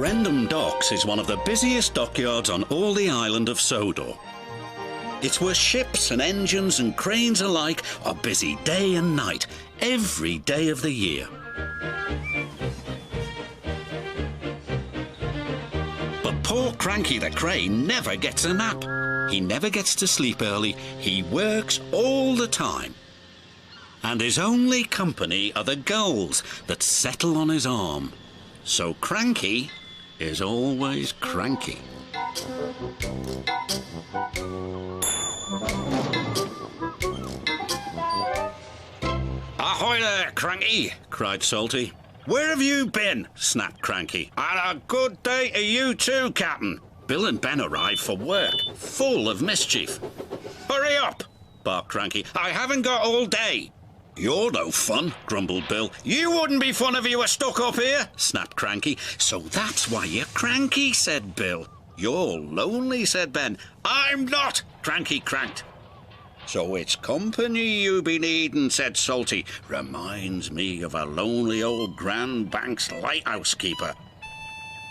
Brendam Docks is one of the busiest dockyards on all the island of Sodor. It's where ships and engines and cranes alike are busy day and night, every day of the year. But poor Cranky the Crane never gets a nap. He never gets to sleep early. He works all the time. And his only company are the gulls that settle on his arm. So Cranky is always cranky. "Ahoy there, Cranky!" cried Salty. "Where have you been?" snapped Cranky. "And a good day to you too, Captain." Bill and Ben arrived for work, full of mischief. "Hurry up!" barked Cranky. "I haven't got all day." "You're no fun," grumbled Bill. "You wouldn't be fun if you were stuck up here," snapped Cranky. "So that's why you're cranky," said Bill. "You're lonely," said Ben. "I'm not," Cranky cranked. "So it's company you be needin'," said Salty. "Reminds me of a lonely old Grand Banks lighthouse keeper."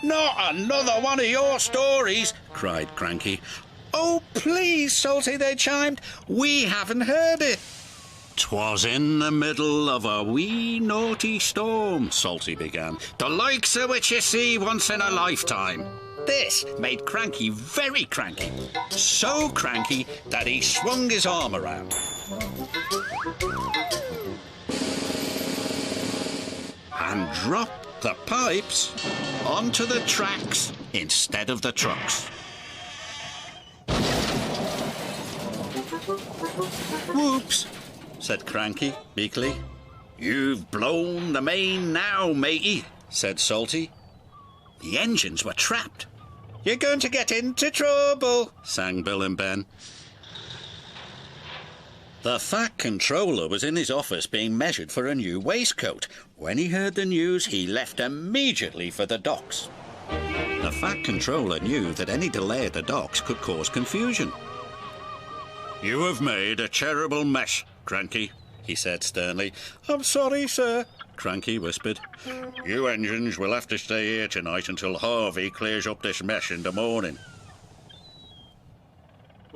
"Not another one of your stories," cried Cranky. "Oh, please, Salty," they chimed. "We haven't heard it." "'Twas in the middle of a wee naughty storm," Salty began, "the likes of which you see once in a lifetime." This made Cranky very cranky. So cranky that he swung his arm around and dropped the pipes onto the tracks instead of the trucks. "Whoops," said Cranky meekly. "You've blown the main now, matey," said Salty. The engines were trapped. "You're going to get into trouble," sang Bill and Ben. The Fat Controller was in his office being measured for a new waistcoat. When he heard the news, he left immediately for the docks. The Fat Controller knew that any delay at the docks could cause confusion. "You have made a terrible mess, Cranky," he said sternly. "I'm sorry, sir," Cranky whispered. "You engines will have to stay here tonight until Harvey clears up this mess in the morning."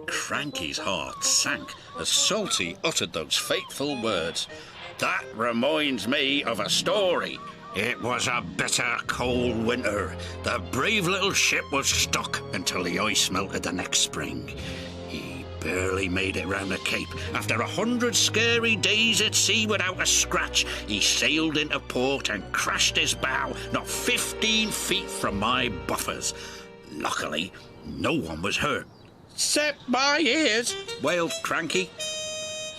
Cranky's heart sank as Salty uttered those fateful words. "That reminds me of a story. It was a bitter cold winter. The brave little ship was stuck until the ice melted the next spring. He barely made it round the Cape. After 100 scary days at sea without a scratch, he sailed into port and crashed his bow, not 15 feet from my buffers. Luckily, no one was hurt." "Except my ears," wailed Cranky.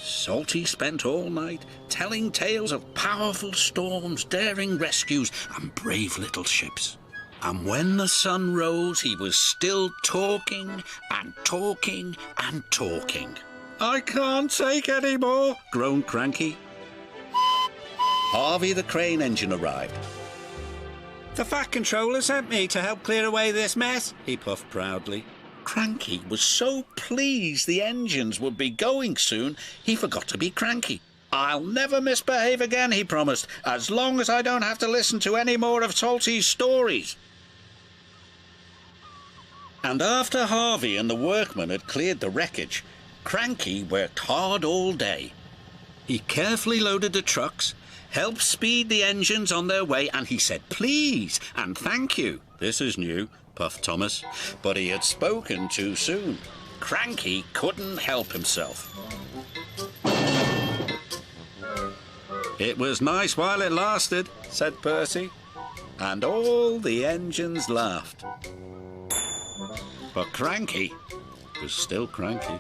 Salty spent all night telling tales of powerful storms, daring rescues, and brave little ships. And when the sun rose, he was still talking and talking and talking. "I can't take any more," groaned Cranky. Harvey the crane engine arrived. "The Fat Controller sent me to help clear away this mess," he puffed proudly. Cranky was so pleased the engines would be going soon, he forgot to be cranky. "I'll never misbehave again," he promised, "as long as I don't have to listen to any more of Salty's stories." And after Harvey and the workmen had cleared the wreckage, Cranky worked hard all day. He carefully loaded the trucks, helped speed the engines on their way, and he said please and thank you. "This is new," puffed Thomas, but he had spoken too soon. Cranky couldn't help himself. "It was nice while it lasted," said Percy, and all the engines laughed. But Cranky was still cranky.